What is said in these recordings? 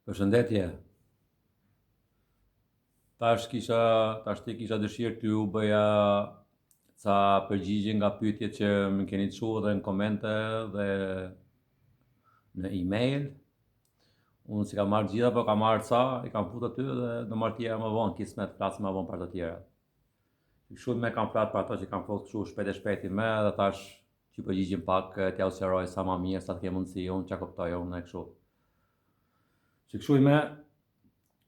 Përshëndetje. Tash ti kisha dëshirë t'ju bëja ca përgjigje nga pyetjet që më keni çuar dhe në komente dhe në email. Unë si kam marrë gjitha, po kam marrë ca, i kam fut aty dhe do marrë tjera më vonë, kismet flasim më vonë për të tjera. Kështu me kam flet për ato që kam fut kështu shpejt me dhe tash që përgjigjim pak t'ja u sqaroj sa më mirë sa të ke mundësi unë çka kuptoj unë e kështu. Që kështu me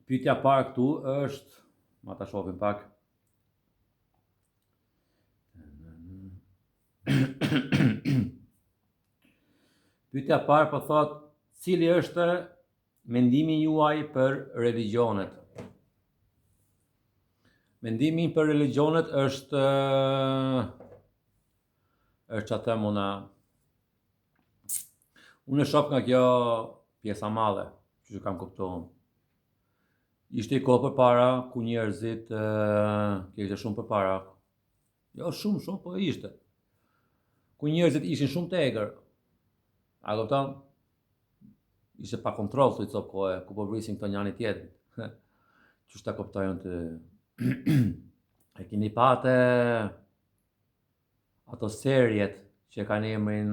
pyetja parë këtu është, ma ta shohim pak. Pyetja parë po thot, cili është mendimi juaj për religionet? Mendimi për religionet është që them una. Unë e shoh nga kjo pjesa madhe, që kam kuptuar. Ishte i kohë përpara ku njerëzit kishte shumë përpara. Jo shumë, po ishte. Ku njerëzit ishin shumë të egër. A kupton? Ishte pa kontroll thuj cop kohë, ku po vrisin këto njani tjetrit. Që ta kuptojnë të e keni pate ato serjet që kanë emrin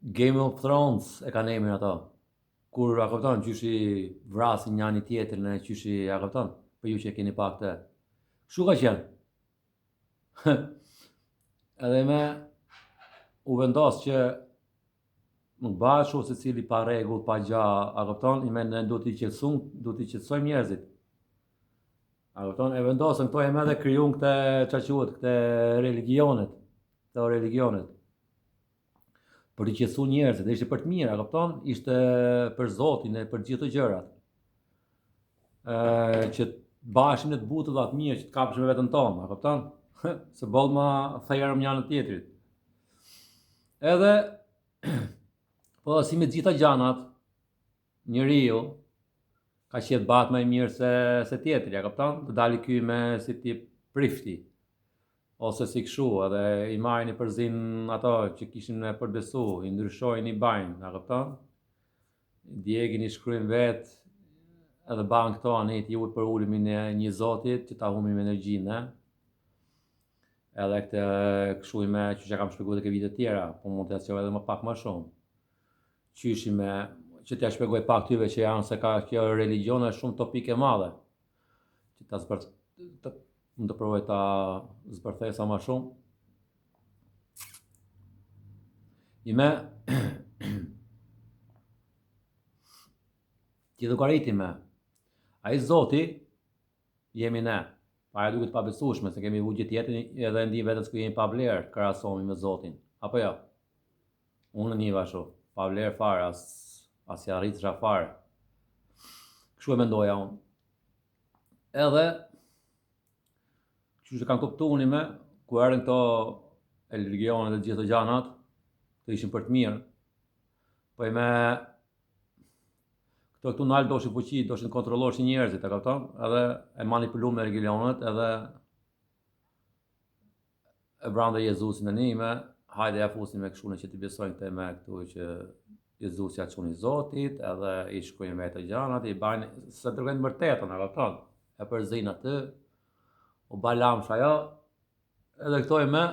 Game of Thrones e kanë emrin ato. Kur a kupton qyshi vrasin njani tjetrin e qyshi a kupton? Për ju që e keni pa këtë. Kështu ka qenë. Edhe me u vendos që nuk bëhet shumë se cili pa rregull, pa gja, a kupton? Ne duhet t'i qetësojmë njerëzit. A kupton? E vendosën këto e me dhe kryun këte religionet. Këto religionet. Për t'i qetësu njerëzit, dhe ishte për të mirë, a kupton? Ishte për Zotin e për gjithë të gjërat. Që bashim në të butë dhe atë mirë, që të kapëshme vetën tonë, a kupton? Se bollë ma thejerëm njënë tjetrit. Edhe, po si me gjitha gjanat, njeriu ka qetë batë më i mirë se tjetri, a kupton? Të dali ky me si tip prifti, ose si kshu, edhe i marrin i përzin ato që kishin me përbesu, i ndryshojnë i bajnë, a kupton? Djegin i shkrujnë vetë, edhe ban këto anit ju për ullimin e një zotit që ta humim energjinë, edhe këtë këshu me që kam shpjeguar të ke vite tjera, po mund të asjove edhe më pak më shumë. Qyshi me që t'ja shpjegoj pak tyve që janë se ka kjo religion është shumë topike madhe. Që mund të provoj ta zbërthej sa më shumë. I me ti edukariti me. A i Zoti jemi ne. Pa e duket pa besueshme se kemi vu gjithë jetën edhe ndi vetën s'ku jemi pa vlerë krahasohemi me Zotin. Apo jo? Unë një vashu, pa vlerë fare, as i arrit qa fare. Kështu e mendoja unë. Edhe, kështu që kanë kuptu unë me, ku erën këto religionet dhe gjithë të gjanat, të ishin për të mirë, po i me këtu nalë doshin fuqi, doshin kontrolloshin njerëzit, e kapton? Edhe e manipulu me religionet, edhe e brande Jezusin e nime, hajde ja fusin me këshune që t'i besojnë këte me këtu që Jezus ja quni Zotit, edhe i shkujnë me të gjanat, i bajnë, se tërgojnë mërtetën, e kapton? E përzin aty, u balamsh ajo, edhe këto e me,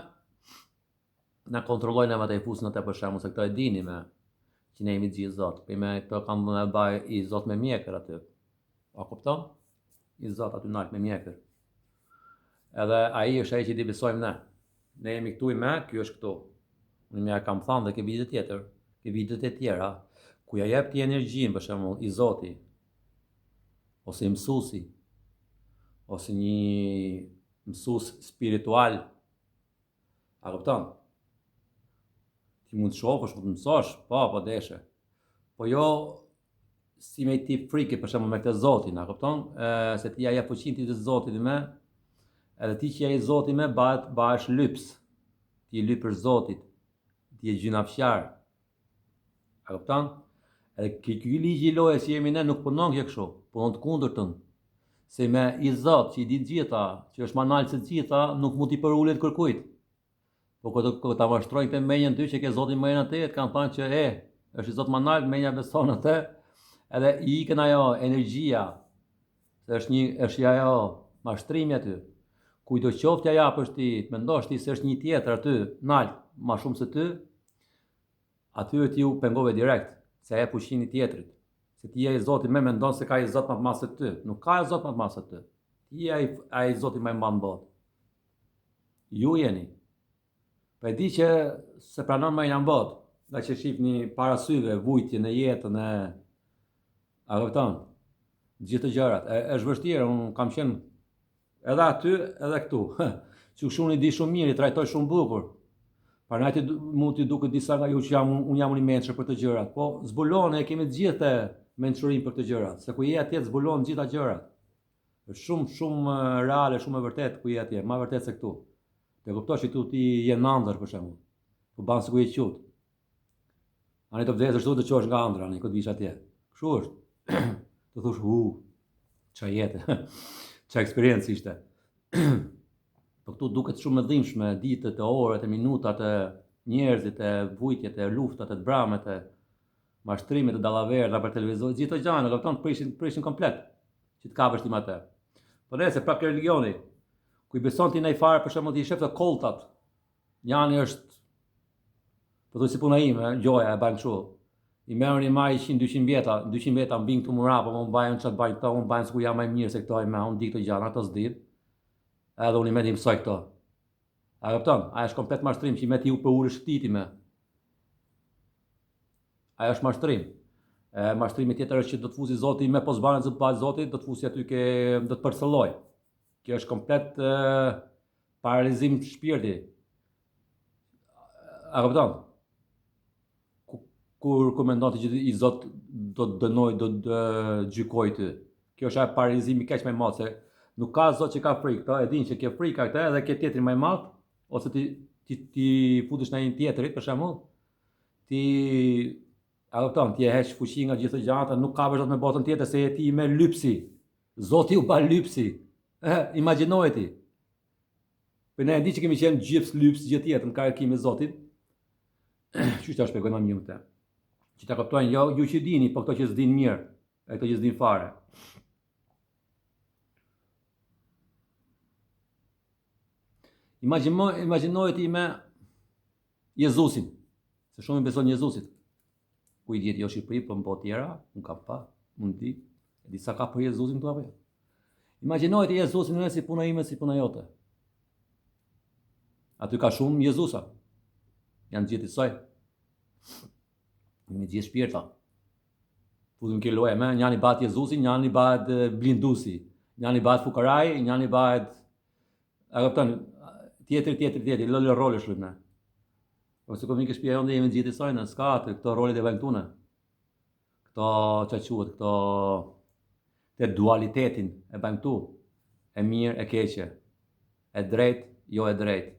na kontrollojnë e me të i fusin atë për shemu, se këto e dini me, që ne jemi gjithë Zot. Për me këto kanë dhe baj i Zot me mjekër aty. A kupton? I Zot aty nalt me mjekër. Edhe ai është ai që i besojmë ne. Ne jemi këtu i me, ky është këtu. Unë më kam thënë dhe ke vitet tjetër, ke vitet e tjera, ku ja jep ti energjinë për shembull i Zoti, ose i mësuesi, ose një mësues spiritual. A kupton? Ti mund të shofësh, mund të mësosh, po deshe. Po jo si me ti frike për shembull me këtë Zotin, a kupton? Se ti ja jep fuqinë ti të Zotit me, edhe ti që ja i Zotit me bahesh lyps. Ti je lyp për Zotit. Ti je gjynafqar. A kupton? Edhe ky ligj i lojës që jemi ne nuk punon kjo kështu, punon të kundërtën. Se me i Zot që i di gjitha, që është manal se gjitha, nuk mund t'i përulet kërkujt. Po këtë ta mashtrojnë këtë menjën ty që ke Zotin menjën atë, kanë thënë që është i Zot më nalt, menja beson atë, edhe i ikën ajo energjia, se është ajo mashtrimi aty. Kujdo qoftë ja japësh ti, mendosh ti se është një tjetër aty, nalt, ma shumë se ty, aty ti u pengove direkt, se e fuqinë i tjetrit. Se ti je i Zoti, me mendon se ka i Zot më të madh se ty. Nuk ka i Zot më të madh se ty. Ti je ai Zoti më i madh në botë. Ju jeni. Po e di që se pranon më në botë, nga që shihni para syve vujtjen e jetën e a kupton? Gjithë të gjërat. Është vështirë, unë kam qenë edhe aty, edhe këtu. Që shuni di shumë mirë, i trajtoj shumë bukur. Parnajti mund t'i duket disa nga ju që unë jam i mençur për të gjërat, po zbulon e kemi të gjithë mençurinë për të gjërat, se ku je atje zbulon gjitha gjërat. Është shumë reale, shumë e vërtet ku je atje, më vërtet se këtu. Te kuptosh që tu ti je në ëndër për shembull. Po ban se ku je qut. Ani të vdesësh tu të çosh nga ëndra, ani ku të vish atje. Kështu është. Të thosh, ç'a jetë. Ç'a eksperiencë ishte. Po këtu duket shumë e dhimbshme, ditët, orët, minutat, njerëzit, vujtjet, luftat, bramet, mashtrimet, dallaverë për televizor, gjithë të gjana, kupton, prishin komplet. Që të kapësh ti më atë. Po nëse prapë religioni, ku i beson ti në fare për shembull ti shef të kolltat. Njani është po thotë si puna ime, gjoja e bën kështu. I merrni më 100-200 vjeta, 200 vjeta mbin këtu murapa, më mbajnë çat bajnë këto, më mbajnë sikur jam më i mirë se këto, më unë di këto gjëra, ato s'di. Edhe unë i me mësoj këto. A kupton? Ajo është komplet mashtrim që i me ti u për urësh këtiti me. Ajo është mashtrim. Mashtrimi tjetër është që do të fusi Zoti me posbanën zë pas Zotit, do të fusi aty do të përcëlloj. Kjo është komplet paralizim shpirti. A kupton? Kur mendon ti që i Zot do të dënoj, do të gjykoj ty. Kjo është paralizimi keq më i madh se nuk ka Zot që ka frikë, këta e din që ke frika këtë edhe ke tjetrin më i madh, ose ti futesh në një tjetrit, për shembull, ti a kupton, ti e heq fuqi nga gjithë gjërat, nuk ka vështirë me botën tjetër se je ti me lypsi. Zoti u ba lypsi. Imagjinoje ti. Për ne e di që kemi qenë gjips lyps gjithë tjetër në karrikim me Zotin. Çu ta shpjegoj më mirë këtë. Që ta kuptojnë ju që dini, po këto që s'din mirë, e këto që s'din fare. Imagjinoje ti me Jezusin, se shumë i beson Jezusit. Ku i diet jo Shqipëri, po në botë tjera, unë kam pa, mund di, e di sa ka për Jezusin këtu apo jo. Imagjinoje ti Jezusin në si puna ime, si puna jote. Aty ka shumë Jezusa, janë gjithë i soj, me gjithë shpirta. Futim kjo loje me, njani bat Jezusin, njani bat blindusi, njani bat fukaraj, njani bat, a kupton, tjetër, lëllë role shlup ne. Ose kur mikë shtëpia jonë jemi gjithë i saj, s'ka atë këto rolet e vajnë tune. Këto ç'a quhet, këto te dualitetin e bajmë këtu. E mirë, e keqe. E drejt, jo e drejt.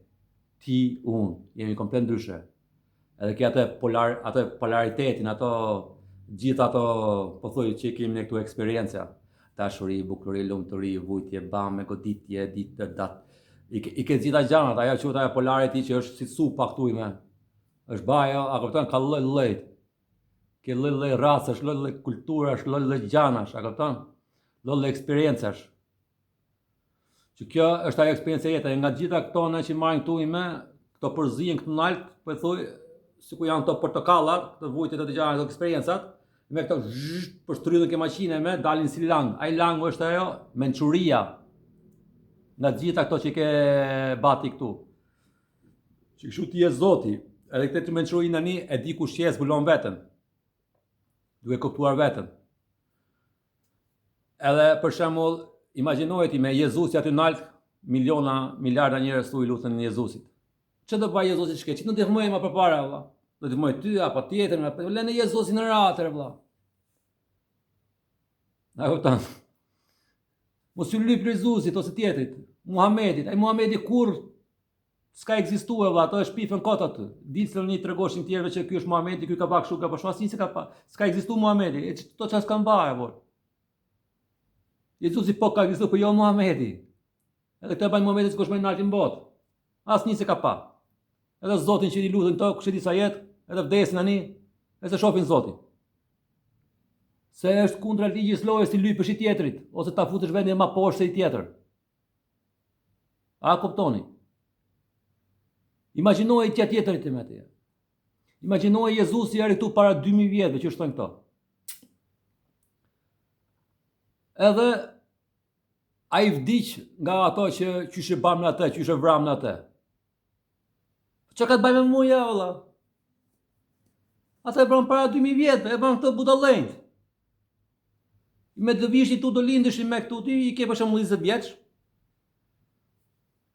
Ti, unë, jemi komplet ndryshe. Edhe ke atë polaritetin, gjithë ato, po thuj që kemi ne këtu eksperjenca. Dashuri, bukurie, lumturi, vujtje, bame, goditje, ditë, datë. I ke gjitha gjanat, ajo quhet ajo polarity që është si supa këtu ime. Është baja, a kupton, ka lloj. Ke lloj racash, lloj kulturash, lloj gjanash, a kupton? Lloj eksperjencash. Që kjo është ajo eksperiencë e jetës, nga gjitha këto ne që marrin këtu ime, këto përzihen këtu nalt, po e thuj, sikur janë këto portokallat, këto vujtjet e të gjana, këto eksperjencat, me këto për shtrydhën ke maqine me dalin si lang. Ai langu është ajo mençuria. Nga gjitha këto që ke bati këtu. Që kështu ti je Zoti, edhe këtë të mençurinë tani e di kush je, zbulon veten. Duke kuptuar veten. Edhe për shembull, imagjinoje ti me Jezusin aty nalt, miliarda njerëz thu i lutën Jezusit. Ç'do të bëj Jezusi çka? Ç'i do të ndihmoj më përpara valla? Do të ndihmoj ty apo tjetrin, apo lënë Jezusin në ratër valla. Na kupton? Mos u lyp Jezusit ose tjetrit, Muhamedit. Ai Muhamedi kur s'ka ekzistuar valla, ato është pifën kot aty. Dicën një tregoshin tjerëve që ky është Muhamedi, ky ka pa kështu, ka pa ashtu, asnjë se ka pa. S'ka ekzistuar Muhamedi. E çto çfarë s'ka mbaje vot. Jezusi po ka ekzistuar, po jo Muhamedi. Edhe këtë bën Muhamedi s'ka më nalt në botë. Asnjë se ka pa. Edhe Zotin që i lutën to, kush e di sa jetë, edhe vdesin tani. e se shohin Zotin. Se është kundra ligjit lojës si lypësh i tjetrit, ose ta futesh vendin më poshtë se i tjetër. A kuptoni? Imagjinoj që tjetërit të me të. Imagjinoj Jezusi erdhi këtu para 2000 vjetëve që shtojnë këto. Edhe ai vdiq nga ato që qyshe bam në atë, qyshe vram në atë. Që ka të bëjmë me muja, valla? Ata e bën para 2000 vjetëve, e bën këtë budallënjt. Me të vishit tu do lindëshin me këtu, ti i ke për shembull 20 vjeç.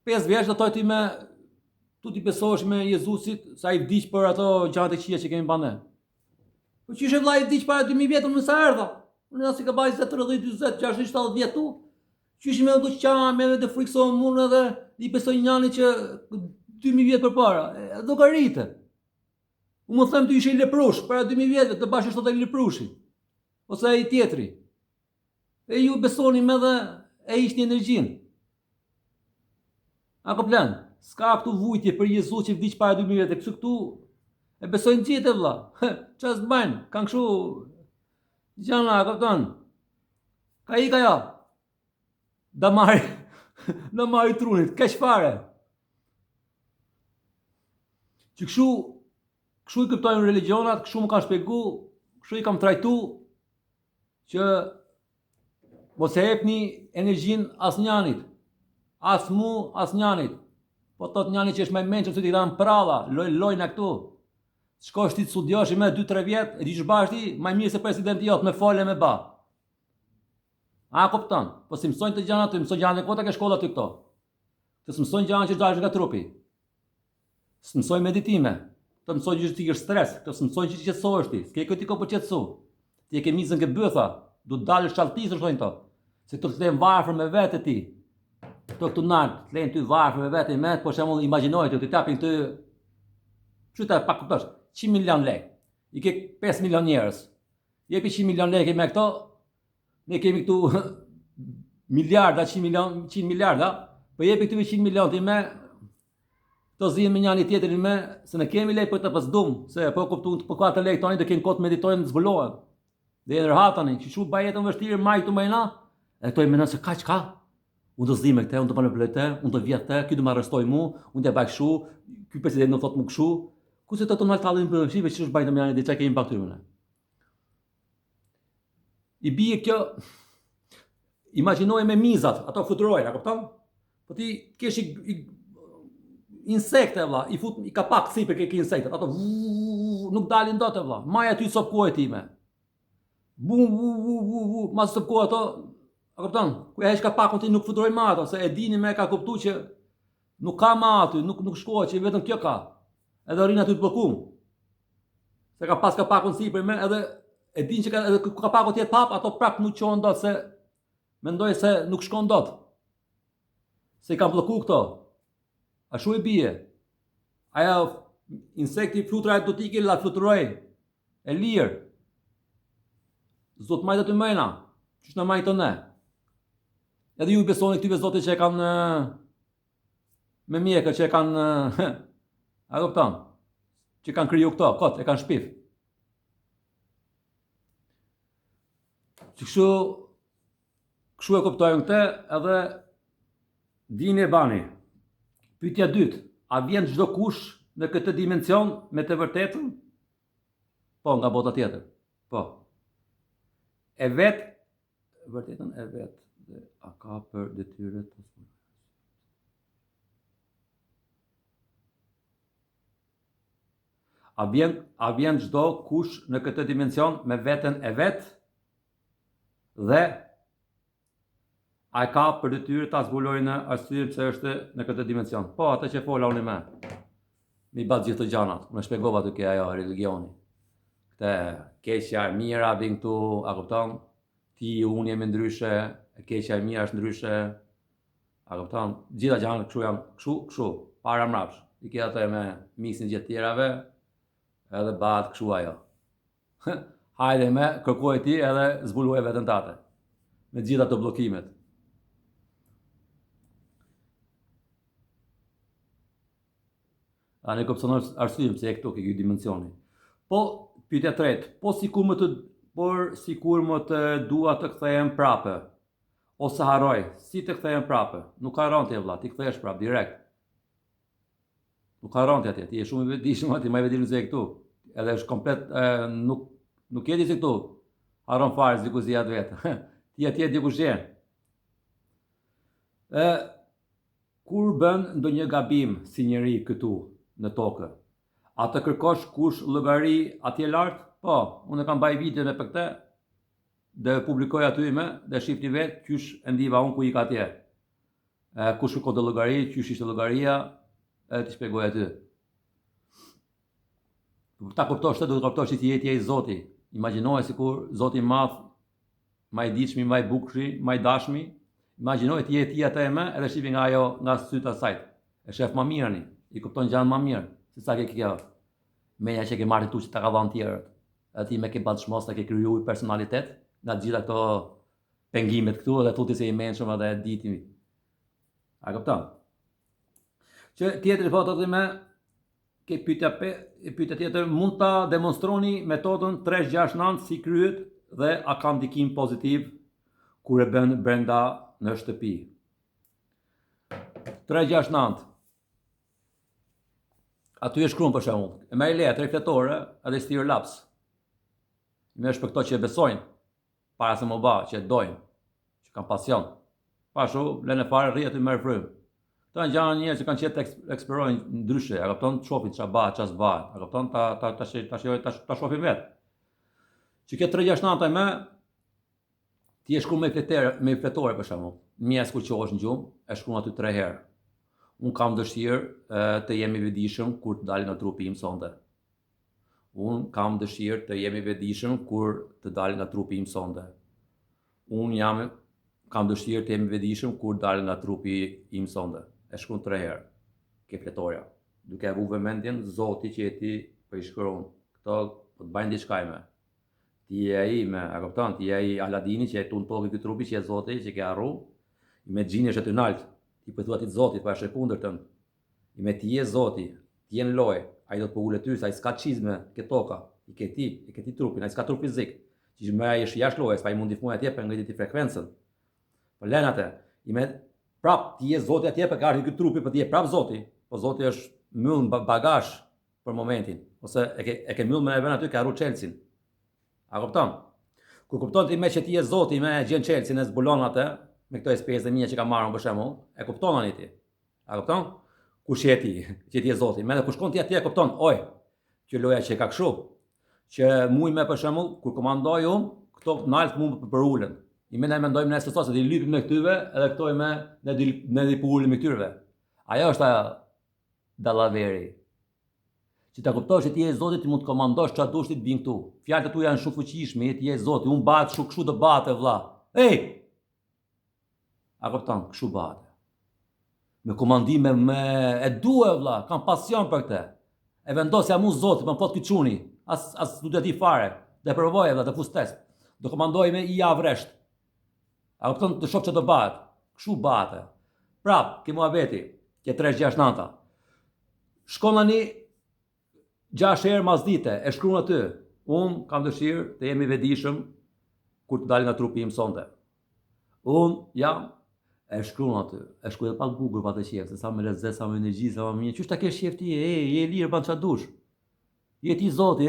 5 vjeç do thoj ti me tu ti besohesh me Jezusit, sa i vdiq për ato gjatë e qija që kemi bane. Po qyshe vlla i vdiq para 2000 vjetën më sa erdha. Unë as i ka bajë 30, 40, 60, 70 vjet tu. Qyshe me do qam, me të frikson mua edhe i besoj njani që 2000 vjet përpara. Do ka rritë. Unë më them ti ishe i leprush para 2000 vjetëve të bashkë sot ai leprushi. Ose ai tjetri. E ju besoni me dhe e ishte energjinë. A ko plan? S'ka këtu vujtje për Jezus që vdiq para 2000 vjetë, këtu e besojnë gjithë vlla. Çfarë s'bajnë? Kanë kështu gjana, kupton? Ka i ka ja. Da marri trunit, keq fare. Që kështu i kuptojnë religionat, kështu më kanë shpjegu, kështu i kam trajtu që mos e jepni energjinë asnjënit. As mu, as njanit. Po thot njani që është më i mençur se ti dhan pralla, lojna këtu. Shkosh ti të studiosh me 2-3 vjet, e di ç'bash ti, më mirë se presidenti jot me fole me ba. A kupton? Po si mësojnë të gjana, të mësojnë gjana kota ke shkolla ty këto. Të mësojnë gjana që dalin nga trupi. Të mësojnë meditime, të mësojnë që ti ke stres, të mësojnë që ti qetësohesh ti, s'ke këti ko për qetësu. Ti e ke mizën ke bëtha, du të dalësh çalltisësh thonë to. Se këto të them varfër me vete ti. Këtu nalt, të lejnë ty varfër me vete me, por shembull imagjinoj ti tapin ty çuta pak kuptosh, 100 milion lekë. I ke 5 milion njerëz. Jepi 100 milion lekë me këto. Ne kemi këtu miliarda, 100 miliarda, po jepi këtu 100 milion ti me to zihen me njëri tjetrin me, se ne kemi lekë për të pasdum, se po kuptuan po 4 lekë tani do kemi kot meditojnë zbulohen. Dhe e rhatani, që shu bajetën vështirë maj të mëjna, e këto i menon se kaq ka. Unë do zdi me këte, unë do manipuloj te, unë do vjet te, ky do më arrestoj mu, unë do baj kështu, ky president do thot mu kështu. Ku se të naltallin për shive që është bajtë më janë dhe çka kemi baktyrimën. I bie kjo, imagjinoj me mizat, ato fluturojnë, a kupton? Po ti kesh insekte vlla, i kapak sipër ke insektet, ato nuk dalin dot vlla. Maja ty sopkoj time. Mas sopkoj ato. A kupton? Ku e heq kapakun ti nuk fluturojnë më ato, se e dini me ka kuptu që nuk ka më aty, nuk shkohet, që vetëm kjo ka. Edhe rrin aty të bllokum. Se ka pas kapakun sipër me, edhe e din që edhe kapaku tjetë pap, ato prap nuk qohen dot, se mendoj se nuk shkon dot. Se i ka blloku këto. Ashtu e bie. Ajo insekti flutura do t'i la fluturoj. E lirë. Zot majtë të mëjna. Qysh në majtë të ne. Edhe ju i besoni këtyve zotit që e kanë me mjekër, që e kanë a kupton? Që kanë kriju këto, kot, e kanë shpif. Që kështu e kuptojnë këte, edhe dini e bani. Pyetja dytë, a vjen çdo kush në këtë dimension me të vërtetën? Po, nga bota tjetër. Po. E vetë, vërtetën e vetë, dhe a ka për detyre të së. A vjen çdo kush në këtë dimension me veten e vetë, dhe a ka për detyrë ta zbulojë në arsye pse është në këtë dimension. Po, atë që fola unë me. Mi bat gjithë të gjanat. Më shpjegova të ke ajo religioni. Këtë keqja e mira vjen këtu, a kupton? Ti unë jemi ndryshe, e keqja e mira është ndryshe. A kupton? Gjitha gjanat kështu janë, kështu, para mrapsh. I ke atë me misin gjithë tjerave, edhe bat kështu ajo. Hajde me, kërkoj ti edhe zbuluaj veten tate. Me gjitha të bllokimet. A ne kupton arsyem pse e këtu ke ky dimensioni. Po Pyetja e tretë, sikur më të dua të kthehem prapë, ose haroj, si të kthehem prapë? Nuk haron ti vëlla, ti kthehesh prapë direkt. Nuk haron ti atje, ti je shumë i vetëdijshëm aty, më i vetëdijshëm se këtu. Edhe është komplet nuk je di se këtu. Haron fare sikur si atë vetë. Ti atje dikush je. Kur bën ndonjë gabim si njeri këtu në tokë, a të kërkosh kush llogari atje lart? Po, unë kam baj video me për këtë, dhe publikoj aty me, dhe shifni vetë qysh e ndiva unë ku i ka atje. Kush kërkon të llogari, qysh ishte llogaria, ti shpjegoj aty. Ta kuptosh të, do të kuptosh që ti je i Zoti. Imagjinoje sikur Zoti i Madh, më i ditshmi, më i bukuri, më i dashmi, imagjinoje ti je atë me, edhe shifi nga ajo, nga sytë asaj. E shef më mirë ani, i kupton gjën më mirë, se sa ke kjo. Meja që ke marrë tu që ta ka dhënë tjerët. Ti me ke ballshmos ta ke krijuar personalitet, nga gjitha këto pengimet këtu edhe tuti se i menshëm edhe ditimi. A kupton? Që tjetër fotot me ke pyetja tjetër, mund ta demonstroni metodën 369 si kryhet dhe a ka ndikim pozitiv kur e bën brenda në shtëpi. 369. Aty e shkruan për shembull, e merr letrë refletore edhe stir laps. Me është për këto që e besojnë, para se më ba, që e dojnë, që kanë pasion. Pashu, lene fare rri aty merr frymë. Këto janë gjëra njerëz që kanë qenë të eksplorojnë ndryshe, a kupton, të shohin ç'a bëhet, ç'a s'bëhet, a kupton, ta shohin vetë. Që kjo 369 më ti e shkruan me fletore për shembull. Mjes kur qohesh në gjumë, e shkruan aty 3 herë. Unë kam dëshirë të jemi vetëdijshëm kur të dalë nga trupi im sonte. Unë kam dëshirë të jemi vetëdijshëm kur të dalë nga trupi im sonte. Unë kam dëshirë të jemi vetëdijshëm kur dalë nga trupi im sonte. E shkruan 3 herë. Ke fletoria. Duke e vu vëmendjen Zoti që ti po i shkruan. Këto po të bajnë diçka ime. Ti je ai me, a kupton, ti je ai Aladini që e tun tokë ky trupi që e Zoti që ke harru. I me xhini është aty nalt. Ti po thua ti Zotit, po është e kundërtën. I me ti je Zoti, ti je në lojë. Ai do të po ulet ty, sa ai s'ka çizme ke toka. I ke ti trupin, ai s'ka trup fizik. Që më ai është jashtë lojës, pa i mundi fune atje për ngritit ti frekuencën. Po lën atë. I me prap ti je Zoti atje për ka ardhur ky trupi, po ti je prap Zoti. Po Zoti është mbyll bagazh për momentin, ose e ke mbyll me vën aty ka harru Chelsea. A kupton? Kur kupton ti me që ti je Zoti, me gjën Chelsea në zbulon atë, me këto eksperiencë mia që ka marrën për shembull, e kupton ani ti. A kupton? Kush je ti, që ti je Zoti. Me kur shkon ti atje e kupton, oj, që loja që ka kështu, që muj me për shembull, kur komandoj unë, këto nalt mund për ulen. I me ne mendojmë në SSO se ti lypim me këtyve, edhe këto i me ne di për ulen me këtyre. Ajo është dallaveri. Që ta kuptosh që ti je Zoti, ti mund të komandosh çfarë dush ti të vinë këtu. Fjalët e tua janë shumë fuqishme, ti je Zoti, unë bëhet kështu të bëhet vëlla. Ej! A kupton, kështu bëhet. Me komandime e due vëlla, kam pasion për këtë. E vendosja mu Zoti, më pot kiçuni, as du të di fare. Dhe provoj vëlla të fus test. Do komandoj me i avresht. A kupton, të shoh ç'do bëhet. Kështu bëhet. Prap, ke muhabeti, ke 369. Shkon tani 6 herë mas dite, e shkruan aty. Unë kam dëshirë të jemi vetëdijshëm kur të dalë nga trupi im sonte. Unë jam e shkruan aty. E shkruaj pa Google pa të qef, se sa me lezet, sa me energji, sa me mirë. Qysh ta kesh qef ti? Je lirë ban ç'a dush. Je ti Zoti,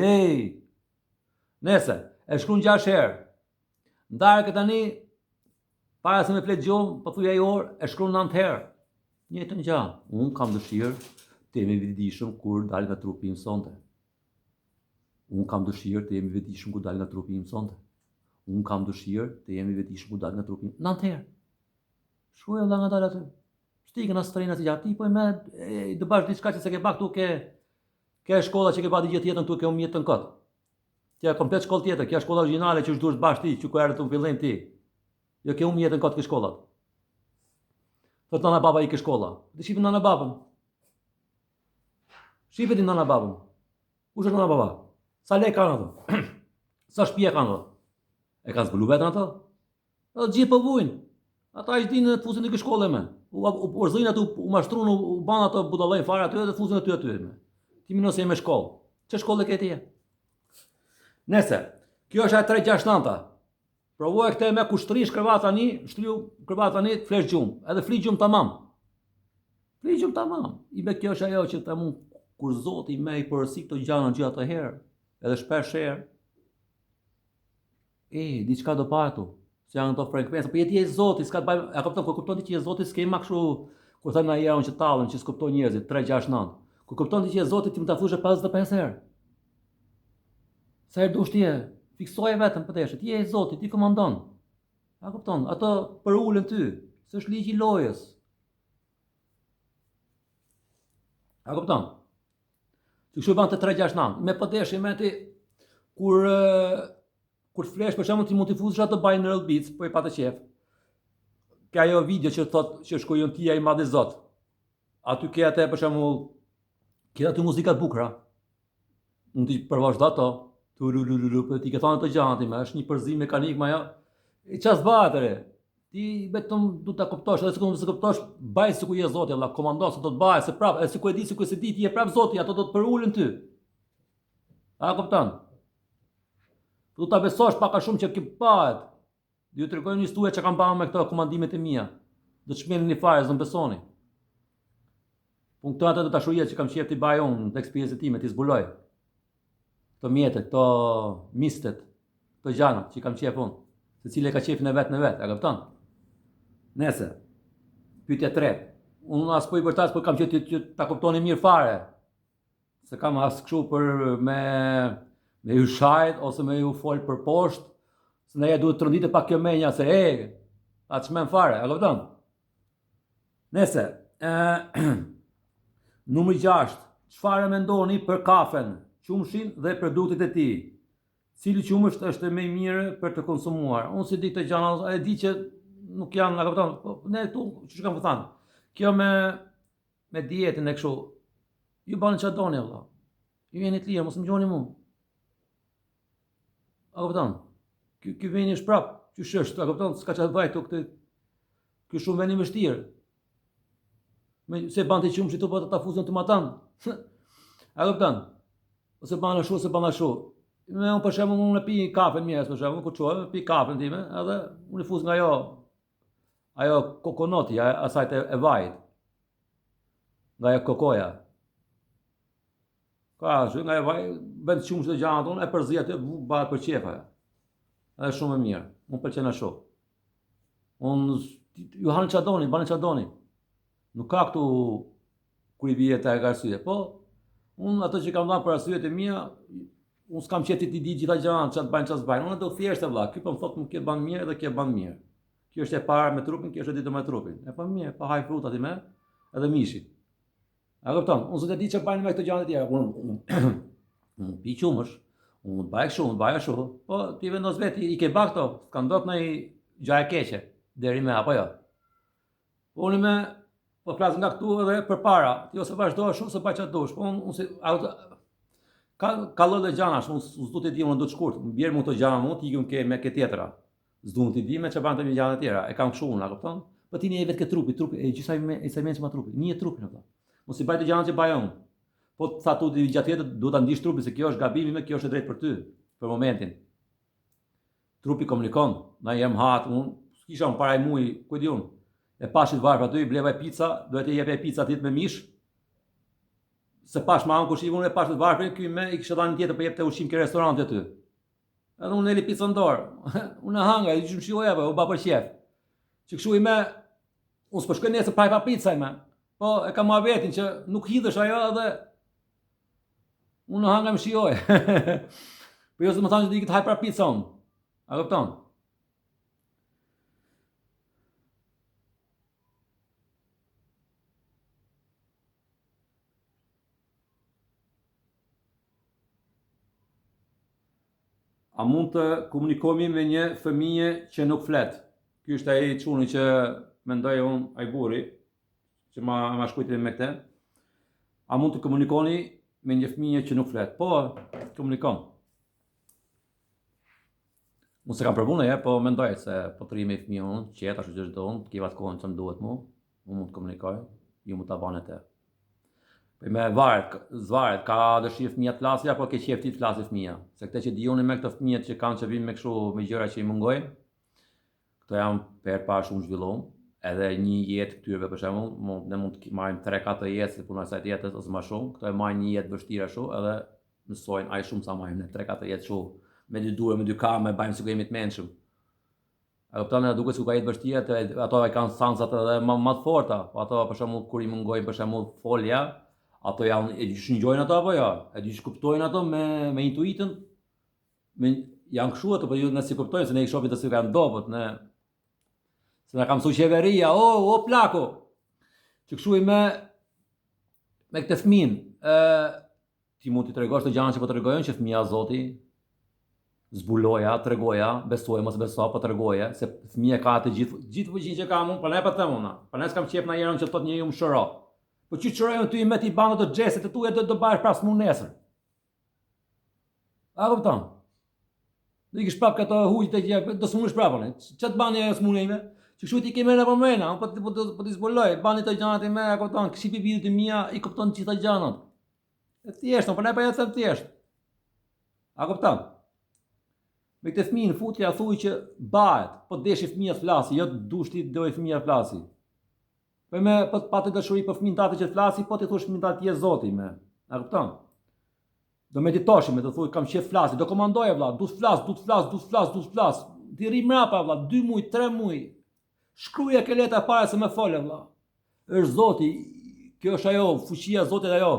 Nese, e shkruan 6 herë. Ndarë tani para se me flet gjumë, po thuaj ai orë, e shkruan 9 herë. Njëjtën gjë. Unë kam dëshirë të jemi vetëdijshëm kur dalë nga trupi im sonte. Unë kam dëshirë të jemi vetëdijshëm kur dalë nga trupi im sonte. Unë kam dëshirë të jemi vetëdijshëm kur dalë nga trupi im. 9 herë. Shkruaj vëlla nga dalë aty. Stikën as trena si gjatë, ti po më do bash diçka që se ke bak këtu ke shkolla që ke bërë gjithë jetën këtu ke umjetën kot. Kjo është komplet shkollë tjetër, kjo është shkolla origjinale që duhet bash ti, që ku erdhët në fillim ti. Jo ke umjetën kot ke shkollat. Thot nana baba i ke shkolla. Dhe shifin nana babën. Shifet i nana babën. Kush është nana baba? Sa lek kanë ato? Sa shtëpi kanë ato? E kanë zbulu vetën ato? Ato gjithë po vujnë. Ata i dinë të fusin në shkollë me. U orzojnë aty, u mashtruan, u ban ato budallën fare aty dhe fusin aty me. Ti më nëse me shkollë. Ç'e shkollë ke ti? Nese, kjo është e 369-ta. Provoj këtë me kushtri shkërvatani, shtriu kërvatani të flesh gjumë, edhe fli gjumë tamam. Fli gjumë tamam. Ibe kjo është ajo që të mund kur Zoti me i përësi këto gjana gjithë të herë, edhe shpesh herë. Diçka do pa tu. Se janë këto frekuenca, po jeti e Zotit, s'ka të bëjmë, e kupton ti që je Zoti s'ke më kështu, kur thënë na janë që tallën, që s'kupton njerëzit, 369. Kur kupton ti që je Zoti, ti më ta thush 55 herë. Sa herë dush ti e, fiksoje vetëm për teshe, ti je i Zotit, ti komandon. A kupton, ato për ulën ty, s'është ligji i lojës. A kupton? Ti kështu ban të 369, me pëteshe me ti, kur flesh, për shembull ti mund t'i fuzësh ato binaural beats, po i patë qef. Ka ajo video që thot që shkojën tia i madhi Zot. Aty ke atë për shembull, ke aty muzika të bukura. Mund t'i përvash ato, po ti ke thënë ato gjëra ti, është një përzim mekanik më ajo. Çfarë s'bëhet re? Ti vetëm du ta kuptosh, edhe sikur të kuptosh, baj sikur je Zoti, Allah komandon se do të bëhet, se prap, sikur e di, sikur se di, ti je prap Zoti, ato do të përulën ty. A kupton? Du ta besosh pak a shumë që kjo bëhet. Ju tregoj një histori që kam bërë me këto komandimet e mia. Do të shmelni fare, s'do besoni. Unë ato të dashuria që kam qef t'i baj unë të eksperiencët time, t'i zbuloj. Këto mjetet, këto mistet, këto gjana që kam qef unë. Secili ka qefin e vetë, e kupton? Nese, pyetja e tretë. Unë as po i vërtet, po kam qef që ta kuptoni mirë fare. Se kam as kështu për me ju shajt, ose me ju fol për poshtë, se ne duhet të rënditë pak kjo menja, se atë shmen fare, a kupton? Nese, numri 6, çfarë mendoni për kafen, qumshin dhe produktet e tij? Cili qumësht është më i mirë për të konsumuar? Unë si di këtë gjana, e di që nuk janë, a kupton? Ne këtu, çu kam thënë, kjo me dietën e kështu, ju bani çfarë doni valla. Ju jeni të lirë, mos më gjoni mua. A kupton? Ky veni është prap, qysh është, a kupton? S'ka çfarë vaj këtu këtë. Ky shumë veni vështirë. Se ban të qumshi tu po ta fuzon të matan. A kupton? Ose ban ashtu, ose ban ashtu. Unë për shembull unë pi kafen mirë, për shembull, kur çoj, pi kafen time, edhe unë fuz nga ajo kokonoti, asaj e vajit. Nga ajo kokoja. Ka ashtu, nga e vaj, bën qumsh të gjana tonë, e përzi aty, bëhet për qefa. Edhe shumë e mirë. Unë pëlqen ashtu. Unë ju hanë çfarë doni, bani çfarë doni. Nuk ka këtu kur i bie ta arsye, po unë ato që kam dhënë për arsyet e mia, unë s'kam qenë ti di gjitha gjërat, çfarë bën, çfarë s'bën. Unë do thjesht vëlla, ky po më thotë më ke bën mirë dhe ke bën mirë. Kjo është e para me trupin, kjo është e dyta me trupin. E po mirë, pa haj fruta ti më, edhe mishin. A kupton? Unë s'e di çfarë bën me këto gjëra të tjera. Unë pi qumësh, unë bëj kështu, unë bëj ashtu. Po ti vendos vetë i ke bë këto, s'ka ndodhur ndonjë gjë e keqe deri më apo jo. Unë më po flas nga këtu edhe përpara. Ti ose vazhdo ashtu ose bëj çfarë dush. Po unë si ka lloj gjanash, unë s'du të di, unë do të shkurt. Bjerë më këto gjana më, ti ikum ke me këtë tjetra. S'du të di me çfarë bën të gjana të tjera. E kam kështu unë, a kupton? Po ti një vetë ke trupi e gjithsej me trupi. Një trupin apo. Mos i baj të gjana që bëj unë. Po tha tu di gjatë tjetër duhet ta ndish trupin se kjo është gabimi më, kjo është e drejtë për ty për momentin. Trupi komunikon, na jam hat, unë s'kisha un para muj, ku di unë. E pashit varp aty, bleva pica, duhet të jepë pica atit me mish. Se pash ma kush i unë e pashit varpin, ky më i kishte dhënë tjetër për jep të ushqim ke restoranti aty. Edhe unë eli picën dorë. Unë hanga, i shumë apo u ba për qef. Që kështu i më unë s'po shkoj nesër pa pica më. Po e kam marrë vetin që nuk hidhesh ajo edhe unë hanga më shijoj. Po jo se më thonë që do ikë të haj pra pica unë. A kupton? A mund të komunikojmë me një fëmijë që nuk flet? Ky është ai çuni që mendoj unë, ai burri që ma shkujti me këtë. A mund të komunikoni me një fëmijë që nuk flet? Po, komunikon. Unë se kam provu ne, po mendoj se po të rime i fëmijë unë, qetë ashtu që çdo unë, kiva të kohën që më duhet mu, unë mund të komunikoj, ju mund të bane te. Me zvaret, ka dëshirë fëmija të flasja, apo ke qef ti të flasi fëmija? Se këte që dijoni me këto fëmijët që kanë që vinë me kështu me gjëra që i mungojnë, këto janë per pa shumë zhvilluar, edhe një jetë këtyre për shembull, ne mund të marrim 3-4 jetë si puna e kësaj jetës ose më shumë, këto e marrin një jetë vështirë ashtu, edhe mësojnë aq shumë sa marrim ne 3-4 jetë kështu, me dy durë, me dy kamë, bajmë sikur jemi të mençur. A kupton, duket sikur ka jetë vështirë, ato kanë sansat edhe më të forta, ato për shembull kur i mungojnë për shembull folja, ato janë, e dish ngjojnë ato apo jo? E dish kuptojnë ato me intuitën? Janë kështu ato, po ju nëse kuptojnë se ne i shohim të si kanë dobët, ne se na ka mësuar qeveria, o plako. Që kështu me këtë fëmin, ti mund t'i tregosh të gjana që po tregojnë që fëmia Zoti, zbuloja, tregoja, besoja, mos beso, po tregoja, se fëmia ka të gjithë fuqinë që kam unë, po ne po them unë. Po ne s'kam qef na herën që thot njeriu më shëro. Po që çrojën ty me ti bando të xheset të tuaja do bash pas mua nesër. A kupton? Do i kish prap këto hujtë që do smunesh prapën. Ç'të bani ajo smunime? Që kështu ti kemë në përmena, po ti zbuloj, bani të gjanat e me, a kupton, kshipi videot e mia i kupton të gjitha gjanat. E thjesht, po ne pa ja them thjesht. A kupton? Me këtë fëmijën futja thuj që bahet, po deshi fëmia të flasi, jo dush ti doj fëmia të flasi. Po me pa të dashuri për fëmijën tatë që të flasi, po ti thosh fëmijën tatë je Zoti me. A kupton? Do meditoshim, do thuj kam qef flasi, do komandoj vëlla, du të flas. Ti rri mrapa vëlla, 2 muaj, 3 muaj. Shkruaja ke letra para se më folë vëlla. Është Zoti, kjo është ajo, fuqia e Zotit ajo.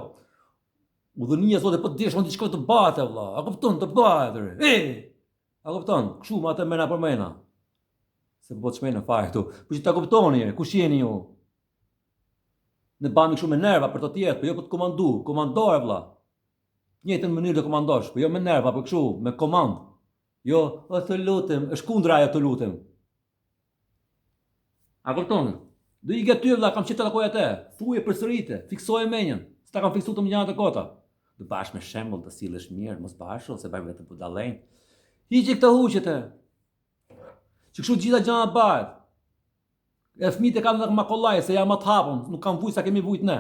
Udhënia e Zotit po desh mund të shkoj të bate vëlla. A kupton të bate? A kupton? Kështu më atë mëna për mëna. Se po të shmena fare këtu. Po që ta kuptoni, kush jeni ju? Ne bami kështu me nerva për të tjerë, po jo për të komandu. Komandore vëlla. Njëjtën mënyrë të komandosh, po jo me nerva, po kështu, me komand. Jo, o të lutem, është kundra ajo të lutem. A kupton? Do i gjet ty vëlla, kam qetë takoj atë. Thuje përsërite, fiksoje menjen. S'ta kam fiksuar të më gjana të kota. Do bash me shembull të sillesh mirë, mos bash ose bëj vetëm budallën. Hiqi këto huqet e. Që kështu gjitha gjana bëhet. E fëmijët e kanë edhe makollaj se jam të hapun, nuk kanë vujt sa kemi vujt ne.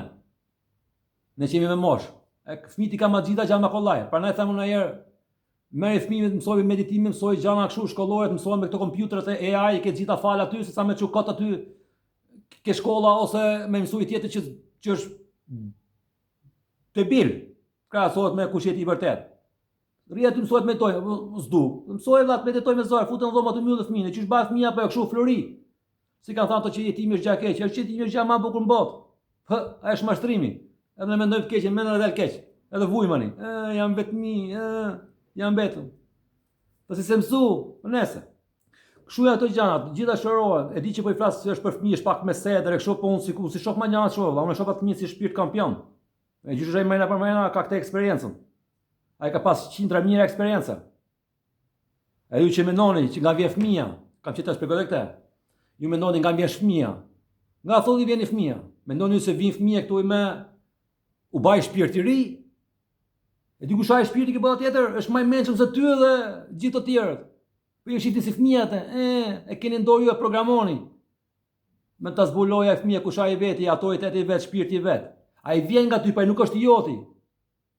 Ne që jemi me mosh. E fëmijët i kanë gjitha gjana makollaj. Prandaj them unë ndonjëherë, merri fëmijët, mësoj meditime, mësoj gjana kështu, shkollohet, mësoj me këto kompjuterat e AI, ke gjitha fal aty, se sa me çu kot aty ke shkolla ose me mësuj tjetër që është debil. Krahasohet me kush je i vërtet. Rria ty mësohet me toj, s'du. Mësoj vëlla të meditoj me zor, futën dhomë aty mbyllë fëmijën, çish bëhet fëmia apo kështu flori. Si kanë thënë ato që jetimi është gjë e keqe, është jetimi është gjë më e bukur në botë. Ai është mashtrimi. Edhe ne mendojmë të keqen, mendon edhe të keq. Edhe vujmani. Jam vetmi, jam vetëm. Po si se mësu, po nëse. Kështu janë ato gjanat, gjitha shërohen. E di që po i flas se është për fëmijë, është pak me sedër, kështu po unë si shoh më gjanat shoh, unë shoh atë fëmijë si shpirt kampion. E gjyshoj mëna për mëna ka këtë eksperiencën. Ai ka pas qindra mijëra eksperjenca. E ju që mendoni që nga vjen fëmia, kam qenë të shpjegoj këtë. Ju mendoni nga vjen fëmia. Nga thoni vjen fëmia. Mendoni se vjen fëmia këtu me u baj shpirt i ri. E di kush ai shpirti që bëhet tjetër, është më i mençur se ty edhe gjithë të tjerët. Po ju shihni si fëmijët e keni në dorë ju e programoni. Me ta zbuloja fëmia kush ai veti, autoritet i vet, shpirti i vet. Ai vjen nga ty, pa nuk është i joti.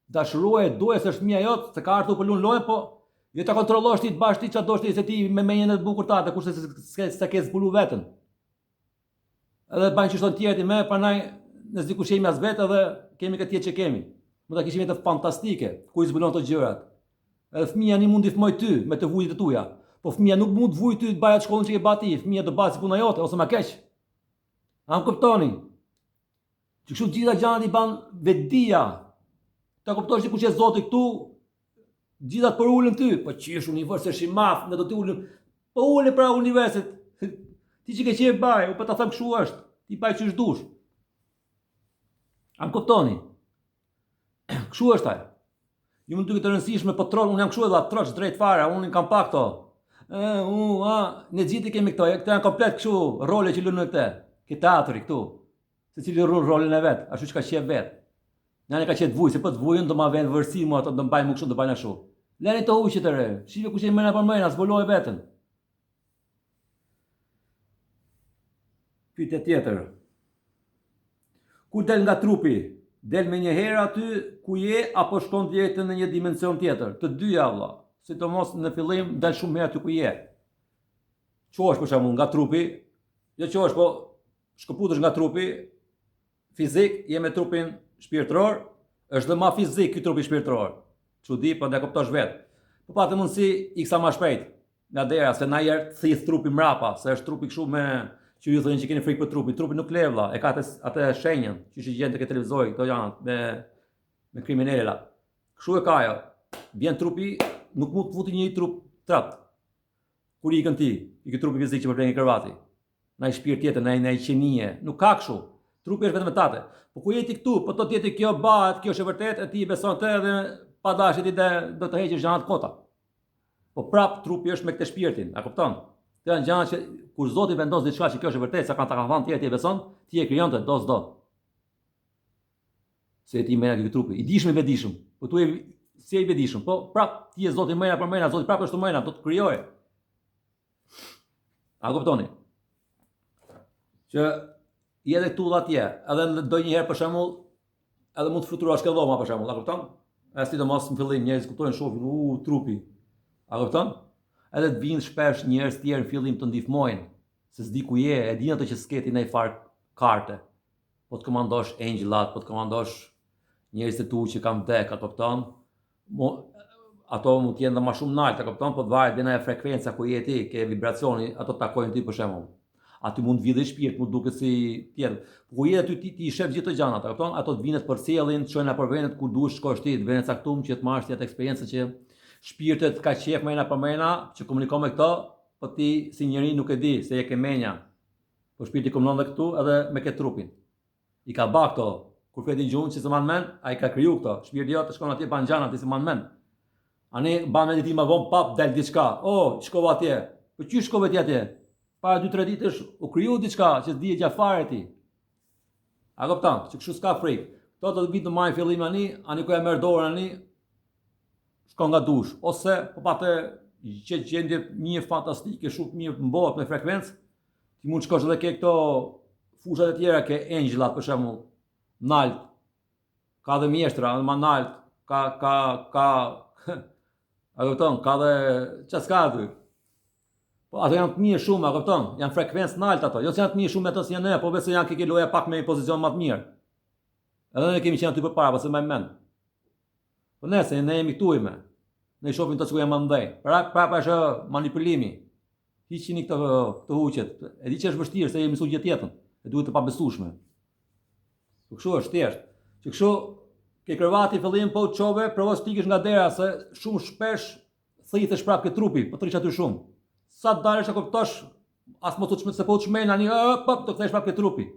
Dashuroje, doje se është fëmia jot, se ka ardhur për lun lojë, po jo ta kontrollosh ti të bash ti çfarë dosh ti se ti me menjen e bukur tate, kurse s'e ke zbulu veten. Edhe bën që thon tjerë ti më, prandaj ne dikush jemi as vetë edhe kemi këtë jetë që kemi. Mund ta kishim jetë fantastike, ku i zbulon ato gjërat. Edhe fëmia nuk mund të fmoj ty me të vujit të tuaja. Po fëmia nuk mund të vuj ty të bëj atë shkollën që ke bati, fëmia do bëhet si puna jote ose më keq. A më kuptoni? Që kështu gjitha gjanat i ban vetdia. Ta kuptosh ti kush është Zoti këtu, gjithat për ulën ty, po qish univers është i madh, ne do të ulëm. Po ulë pra universit. Ti që ke qenë baj, po ta them kështu është. Ti baj ç'është dush. A më kuptoni? Kështu është ai. Ju më duket të rëndësishme po troll, unë jam kështu edhe troç drejt fare, unë kam pak këto. Ne gjithë kemi këto, këto janë komplet kështu role që luajnë këte. Ke teatri këtu. Secili rron rolin e vet, ashtu që ka qef vet. Nani ka qenë vuj, se po të vujën do ma vjen vërsi mua, ato do mbajmë kështu, do bajnë ashtu. Leni të huqet e re. Shive kush e mëna për mëna, zbuloj veten. Pyetja tjetër. Kur del nga trupi, del me një herë aty ku je apo shkon drejtë në një dimension tjetër. Të dyja valla. Sidomos në fillim dal shumë herë aty ku je. Qohesh për shembull nga trupi, jo qohesh, po shkëputesh nga trupi fizik, je me trupin shpirtëror, është dhe ma fizik ky trupi shpirtëror. Çudi, po ne kuptosh vet. Po patë mundësi iksa më shpejt nga dera, se na herë thith trupi mrapa, se është trupi kështu me që ju thonë që keni frikë për trupin. Trupi nuk le valla, e ka atë shenjën, që i gjen tek televizori këto janë me kriminela. Kështu e ka ajo. Vjen trupi, nuk mund të futi një trup trat. Kur ikën ti, i ky trupi fizik që më një kërvati. Na i shpirt tjetër, na i qenie, nuk ka kështu. Trupi është vetëm metate. Po ku jeti këtu, po të tjetë kjo bëhet, kjo është e vërtet, e ti i beson të edhe pa dashje ti do të heqësh gjanat kota. Po prap trupi është me këtë shpirtin, a kupton? Të janë gjëra që kur Zoti vendos diçka që kjo është e vërtet, sa kanë ta kanë thënë ti e beson, ti e krijonte do. Se ti merr këtë trupi, i dishëm i vedishëm. Po tu e si i vedishëm, po prap ti je Zoti mëna për mëna, Zoti prap është mëna, do të krijoje. A kuptoni? Që i edhe këtu atje, edhe do një herë për shembull, edhe mund të fluturosh ke dhoma për shembull, a kupton? Edhe sidomos në fillim njerëzit kuptojnë shohin, trupi. A kupton? Edhe të vinë shpesh njerëz tjerë në fillim të ndihmojnë, se s'di ku je, e din ato që sketi ndaj far karte. Po të komandosh angelat, po të komandosh njerëzit e tu që kanë vdek, a kupton? Ato mund të jenë më shumë lart, a kupton? Po të varet nga frekuenca ku je ti, ke vibracioni, ato takojnë ti për shembull. Aty mund vjedhë shpirt, mund duket si tjetër. Po ku je aty ti i shef gjithë gjërat, a kupton? Ato të vinë të përcjellin, të çojnë nëpër vendet ku duhesh shkosh ti, të vjen caktuar që të marrësh atë eksperiencë që shpirtet ka qef mëna për mëna, që komunikon me këto, po ti si njeri nuk e di se je ke menja. Po shpirti komunikon dhe këtu edhe me këtë trupin. I ka bë këto, kur flet i gjuhën që s'man men, ai ka kriju këto. Shpirti jot shkon atje pa ngjana ti s'man men. Ani ban meditim avon pap del diçka. Oh, shkova atje. Po çish shkove ti atje? Para 2-3 ditësh u kriju diçka që s'di gjafare ti. A kupton? Që kështu s'ka frikë. Këto do të vitë në maj fillim ani ku e merr dorën ani shkon nga dush, ose po patë që gjendje një fantastike, shumë mirë mbohet me frekuencë, ti mund shkosh edhe ke këto fushat e tjera, ke angjelat për shembull, nalt, ka dhe mjeshtra, më nalt, ka a kupton, ka dhe çfarë ka aty. Po ato janë të mirë shumë, a kupton, janë frekuencë nalt ato, jo se janë të mirë shumë ato si janë ne, po besoj janë ke loja pak me pozicion më të mirë. Edhe ne kemi qenë aty përpara, pse më mend. Po nëse ne jemi këtu me, ne shohim të që jam ndaj. Prapa është manipulimi. Hiqini këto huqet. E di që është vështirë se jemi mësuar gjithë jetën. E duhet të pabesueshme. Po kështu është thjesht. Që kështu ke kërvati fillim po çove, provos tikesh nga dera se shumë shpesh thithësh prapë ke trupi, po trish aty shumë. Sa të dalësh e kuptosh, as mos të se po të shmend ani, po të kthesh prapë ke trupi.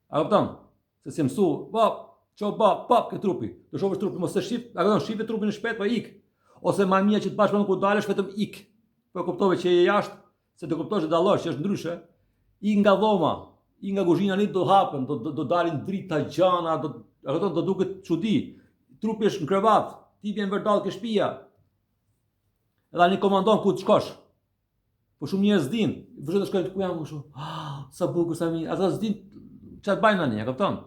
A kupton? Se si mësu, po ke trupi. Të shohësh trupin mos e shif, a kupton, shifë trupin shpejt po ik. Ose më mirë që të bash ku dalësh vetëm ik. Po kuptove që je jashtë, se të kuptosh të dallosh që është ndryshe. Ik nga dhoma, ik nga kuzhina ani do hapen, do dalin drita gjana, a kupton, do duket çudi. Trupi është në krevat, ti vjen vërdall ke shtëpia. Edhe ani komandon ku të shkosh. Po shumë njerëz din, vërtet shkojnë ku janë kështu. Sa bukur sa mirë. Ata s'din çfarë bajnë tani, e kupton?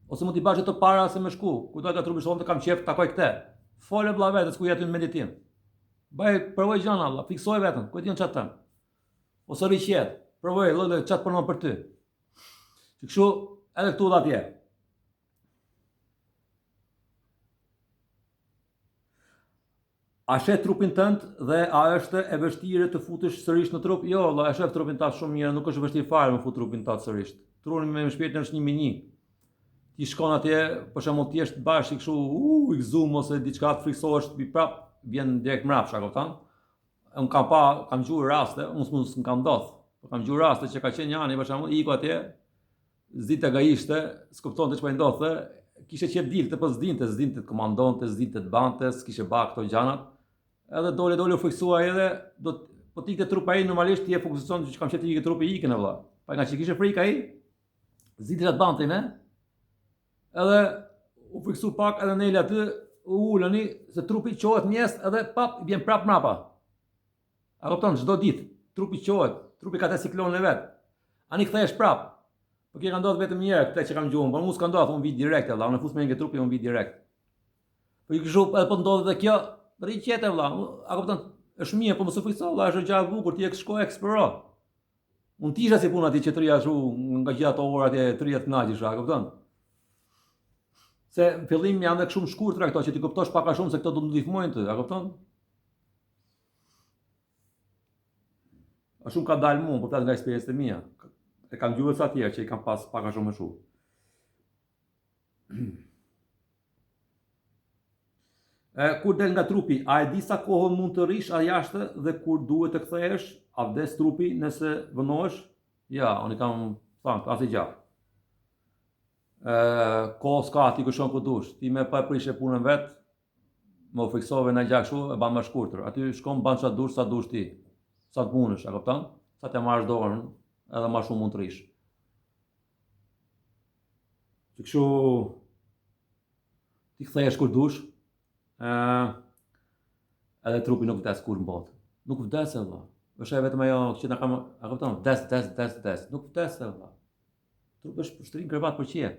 Ose mund t'i bash ato para se më shku. Kujtoj ka trupi thonë të kam qef, takoj këtë. Fole vëlla vetes ku jetë në meditim. Baj, provoj gjana vëlla, fiksoj veten, ku ti janë çata. Ose riqet, provoj lloj çat punon për ty. Kështu edhe këtu dha atje. A shet trupin tënd dhe a është e vështirë të futesh sërish në trup? Jo, vëlla, e shef trupin tat shumë mirë, nuk është e vështirë fare me fut trupin tat sërish. Truni me shpirtin është 1-1. Ti shkon atje, për shembull ti je bashkë kështu, i gëzuar ose diçka të friksohesh, ti prap vjen direkt mbrapsht, a kupton? Un kam gjuar raste, unë s'm kam ndodh. Po kam gjuar raste që ka qenë një ani për shembull, iku atje, zita gaishte, s'kuptonte çfarë ndodhte, kishte qef dilte, po s'dinte të komandonte, s'dinte të bante, s'kishte ba këto gjanat. Edhe dole u fiksuar edhe po ti këtë trup ai normalisht ti e fokuson që kam qenë ti këtë trupi ikën vëlla. Pa nga që kishte frikë ai, zita të bante me. Edhe u fiksu pak edhe nejle aty, u ulëni, se trupi qohet mjes edhe pap, vjen prap mrapa. A kupton, çdo ditë, trupi qohet, trupi ka të ciklonin e vet. Ani kthehesh prap. Po kjo ka ndodhur vetëm një herë, këtë që kam gjuhën, por mos ka ndodhur, unë vi direkt valla, unë fus me nge trupi, unë vi direkt. Po i kështu edhe po ndodhet edhe kjo, rri qete valla, a kupton? Është mirë, po mos u fikso valla, është gjë e bukur, ti e shko eksploro. Unë tisha si puna ti që trija ashtu nga gjithë ato ora atje trija të kënaqesh, a kupton? Se në fillim janë edhe shumë shkurtra këto që ti kuptosh pak a shumë se këto do të ndihmojnë ty, a kupton? A shumë ka dalë mua, po flas nga eksperiencët e mia. E kam gjuhë sa tjerë që i kam pas pak a shumë më shumë. Kur del nga trupi, a e di sa kohë mund të rish a jashtë dhe kur duhet të kthehesh, a vdes trupi nëse vënohesh? Ja, unë kam thënë, as i gjatë. Kohë s'ka, ti këshon ku dush, ti me pa prishe punën vet, më u fiksove në gjak shu, e ban më shkurtër. Aty shkon ban sa dush ti. Sa të punësh, a kupton? Sa të marrësh dorën, edhe më shumë mund të rish. Që kështu ti kthehesh kur dush, edhe trupi nuk vdes kur në botë. Nuk vdes e valla. Është vetëm ajo që na kam, a kupton? Vdes. Nuk vdes e valla. Trupi është shtrin krevat për qiell.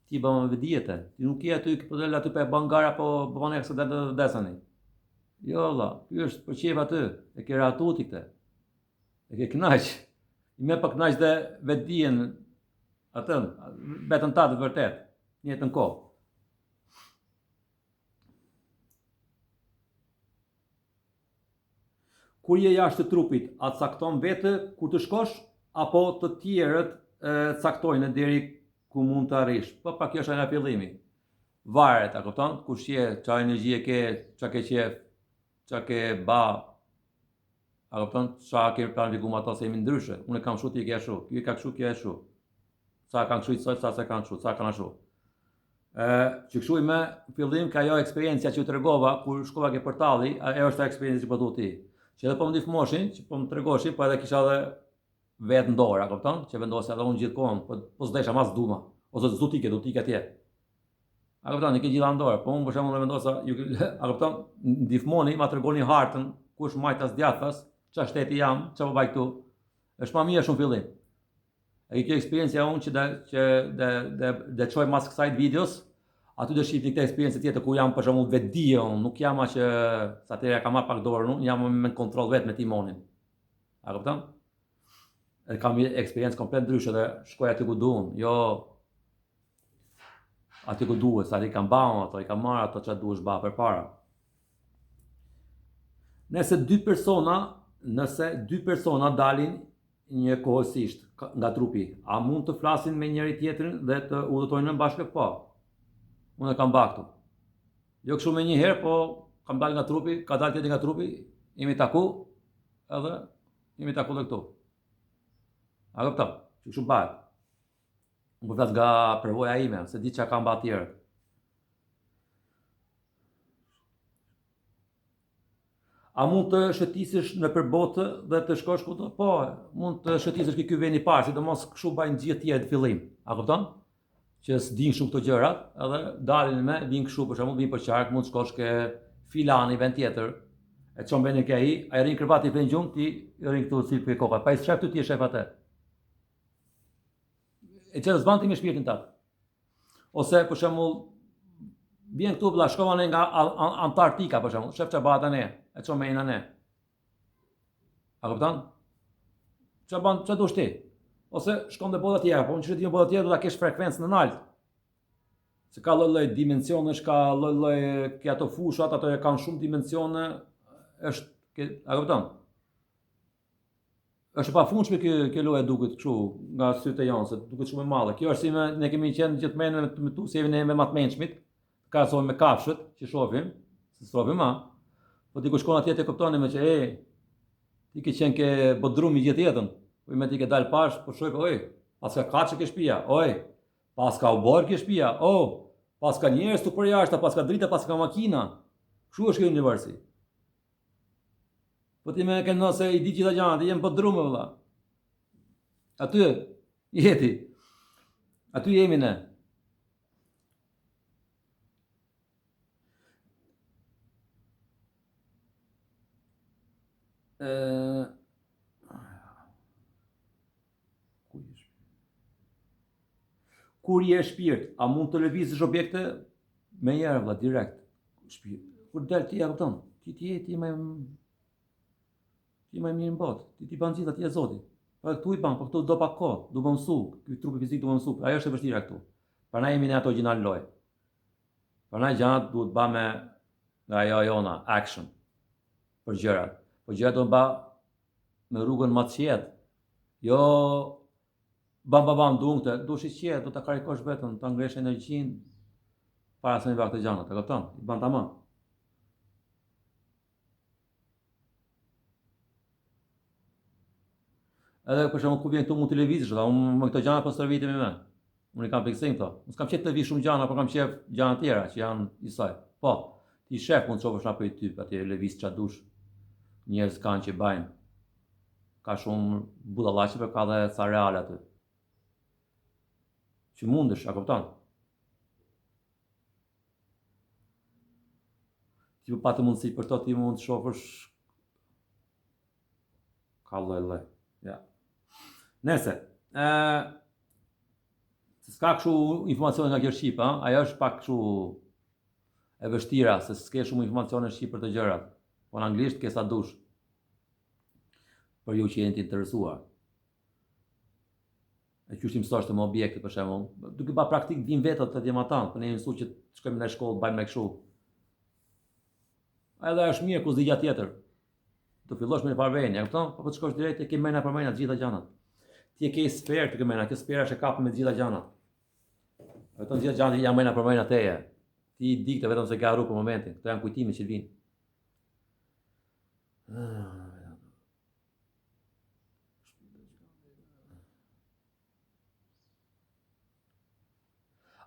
Ti bën me diete. Ti nuk je aty po del aty pe bangar apo bën aksident të vdesani. Jo valla, ky është për qiell aty. E ke ratuti këtë. E ke kënaq. I më pa kënaq dhe vetdijen atë, betën ta të vërtet, në jetën kohë. Kur je jashtë të trupit, a cakton vetë kur të shkosh, apo të tjerët caktojnë deri ku mund të arrish? Po pra kjo është nga fillimi. Varet, a kupton? Kush je, çfarë energji e ke, çka ke qef, çka ke ba, a kupton? Çfarë ke planifikuar ato se jemi ndryshe. Unë kam kështu, ti ke ashtu, ky ka kështu, kjo ashtu. Sa kanë kështu sot, sa kanë kështu, sa kanë ashtu. Që kështu me fillim ka ajo eksperiencia që u tregova kur shkova ke portalli, ajo është eksperiencë që po thu ti. Që edhe po më ndihmoshin, që po më tregoshin, po edhe kisha edhe vetë në dorë, a kupton? Që vendosja edhe unë gjithkohën, po s'desha mas duma, ose s'du tike atje. A kupton, i ke gjitha në dorë, po unë për shembull e vendosa, a kupton, ndihmoni, ma tregoni hartën, kush majtas djathtas, ç'a shteti jam, ç'a po baj këtu. Është më mirë shumë fillim. E kjo eksperiencia unë që dhe çoj mas kësaj videos, aty do shihni këtë eksperiencë tjetër ku jam për shembull vetdije, nuk jam që sa atëherë kam marrë pak dorën unë, jam me kontroll vetë me timonin. A kupton? E kam eksperiencë komplet ndryshe dhe shkoj aty ku duam, jo aty ku duhet, sa i kam bën ato, i kam marrë ato çfarë duhesh bë përpara. Nëse dy persona dalin një kohësisht nga trupi, a mund të flasin me njëri tjetrin dhe të udhëtojnë bashkë? Po. Unë e kam baktu. Jo kështu me një herë, po kam dalë nga trupi, ka dalë tjetri nga trupi, jemi taku, edhe jemi taku dhe këtu. A kupton? Që kështu bëhet. Unë po flas nga përvoja ime, se di çka kam bërë tjerët. A mund të shëtisësh në përbotë dhe të shkosh kudo? Po, mund të shëtisësh ky vend i parë, sidomos kështu bajnë gjithë tjerë në fillim. A kupton? Që s'din shumë këto gjërat, edhe dalin me, vin kështu për shembull, vin për qark, mund të shkosh ke filani, vend tjetër, e çon vendin ke ai rrin kërvati vën gjumë, ti rrin këtu si për koka. Pa i shef ty, ti je shef atë. E çfarë zban ti me shpirtin tat? Ose për shembull, vjen këtu vëlla, shkova ne nga Antarktika për shembull, shef çfarë bëhet ne, e çon me ne. A kupton? Çfarë dush ti? Ose shkon në botë tjera, po unë që ti në botë tjera do ta kesh frekuencën në altë. Se ka lloj dimensionesh, ka lloj ke ato fushat, ato e kanë shumë dimensione, është, a kupton? Është e pafundshme kjo lloj duket kështu nga sytë e janë, se duket shumë e madhe. Kjo është si ne kemi qenë gjithmonë me tu si ne me matmençmit, krahasohem me kafshët që shohim, se shohim ma. Po ti ku shkon atje të kuptoni me që ti ke qenë ke bodrumi gjithë jetën. Po me ti ke dalë pash, po shoj, oj, paska kaçë ke shtëpia, oj, paska u bor ke shtëpia, paska njerëz tu për jashtë, paska drita, paska makina. Kështu është ky universi. Po ti më ke nëse i di gjitha gjanat, jem bodrume vëlla. Aty jeti. Aty jemi ne. Kur je shpirt, a mund të lëvizësh objekte me njerë vëlla direkt. Shpirt. Kur del ti e kupton, ti më mirë në botë, ti ban gjitha, ti je Zoti. Po këtu i ban, po këtu do pak kohë, do më mësu, ky trupi fizik do më mësu. Ajo është e vështira këtu. Prandaj jemi në ato origjinal lojë. Prandaj gjanat duhet ba me nga ajo jona, action për gjërat. Po gjërat do të ba me rrugën më të qetë. Jo bam dungte, dush i qetë, do ta karikosh vetën, ta ngresh energjinë para se me vakë të gjanat, e kupton? I ban tamam. Edhe për shembull ku vjen këtu mund të lëvizësh, unë me këto gjana po stërvitem me. Unë i kam fiksim këto. Unë s'kam qef të lëviz shumë gjana, por kam qef gjana tjera që janë i saj. Po, ti shef mund të shofësh apo i typ, atje lëviz ç'a dush. Njerëz kanë që bajnë. Ka shumë budallaqe, por ka dhe ca reale aty. Që mundesh, a kupton? Ti po patë mundësi për to, ti mund të shofësh ka lloj. Ja. Nëse, s'ka kështu informacione nga kjo Shqip, ajo është pak kështu e vështira, se s'ke shumë informacione Shqip për të gjërat. Po në anglisht ke sa dush. Për ju që jeni të interesuar. E qysh ti mësosh të më objekte për shembull. Duke ba praktik vin vetët të djematan, për ne mësu që të shkojmë në shkollë, bëjmë me kështu. Edhe është mirë ku zgjidhja tjetër. Do fillosh me një parvenje, e kupton? Po të shkosh drejt e ke mena për mena të gjitha gjanat. Ti e ke sferë të këmena, kjo sfera është e kapur me të gjitha gjanat. Vetëm gjitha gjanat janë mena për mena teje. Ti i dikte vetëm se ke harru për momentin. Këto janë kujtime që vinë.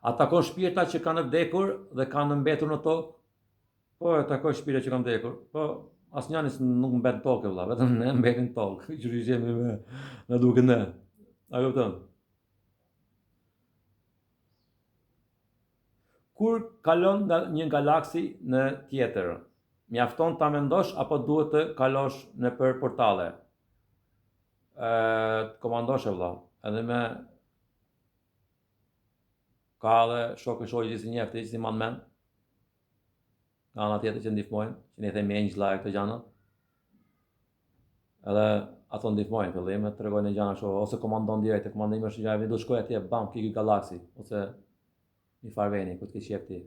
A takon shpirta që kanë vdekur dhe kanë mbetur në tokë? Po, e takoj shpirta që kanë vdekur. Po, asnjëri nuk mbet në tokë vëlla, vetëm ne mbetim në tokë. Që jemi me duke ne. A kupton? Kur kalon nga një galaksi në tjetër, mjafton ta mendosh apo duhet të kalosh nëpër portale? Komandosh vëlla, edhe me ka dhe shokë që si njefti, që si man men, nga ana tjetër që ndihmojnë, që ne themi engjëlla e këto gjana. Edhe ato ndihmojnë fillim, të tregojnë gjana kështu, ose komandon direkt, komandimi është gjë, do shkoj atje, bam, ke ky galaksi, ose një farveni, ku të ke qef ti.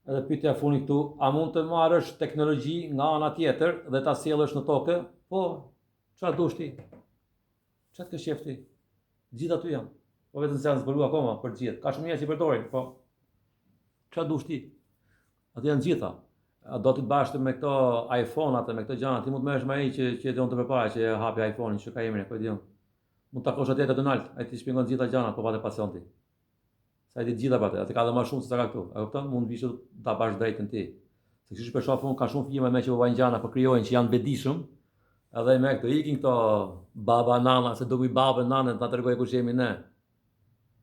Edhe pyetja funi këtu, a mund të marrësh teknologji nga ana tjetër dhe ta sjellësh në tokë? Po, çfarë dush ti? Çfarë ke qef ti? Gjithë aty janë. Po vetëm se janë zbuluar akoma për gjithë. Ka shumë njerëz që përdorin, po çfarë dush ti? Aty janë gjitha. Do të bash me këto iPhone-at, me këto gjana, ti mund të merresh me ai që e don të përpara që hapi iPhone-in, që ka emrin, po e di unë. Mund të takosh atje te Donald, ai ti shpjegon gjitha gjanat, po patë pasion ti. Sa i di gjitha patë, atë ka dhe më shumë se sa ka këtu. A kupton? Mund të vishë ta bash drejtën ti. Se kështu për shkakun ka shumë firma me që po vajnë gjana, po krijojnë që janë bedishëm. Edhe me këto ikin këto baba nana, se do ku i babën nanën ta tregoj kush jemi ne.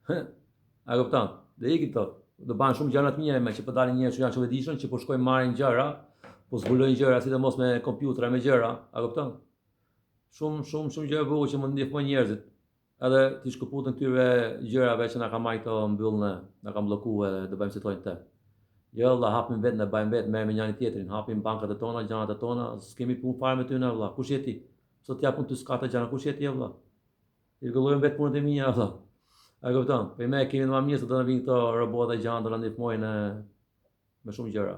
A kupton? Dhe ikin këto. Do banë shumë gjëra të mira me që po dalin njerëz që janë shumë edishën, që po shkojnë marrin gjëra, po zbulojnë gjëra sidomos me kompjutra me gjëra, a kupton? Shumë gjëra bukur që mund ndihmojnë njerëzit. Edhe ti shkëputën këtyre gjërave që na ka marrë këto mbyllnë, na ka bllokuar dhe do bëjmë si thonë te. Jo valla, hapim vetë, ne bëjmë vetë, merrem me njëri tjetrin, hapim bankat e tona, gjanat e tona, s'kemi punë fare me ty ne valla. Kush je ti? Sot ja pun ty skata gjana, kush je ti valla? I rregullojmë vetë punët e mia valla. A kupton? Po më kemi më mirë se do të vinë këto robota gjana do na ndihmojnë me shumë gjëra.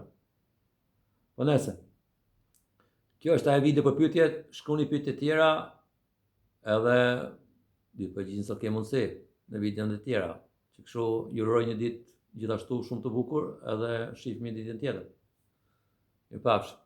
Po nëse. Kjo është ajo video për pyetjet, shkruani pyetje të tjera edhe di përgjigjen sa ke mundësi në videon të tjera. Që kështu ju uroj një ditë gjithashtu shumë të bukur edhe shihemi ditën tjetër. Mirupafshim.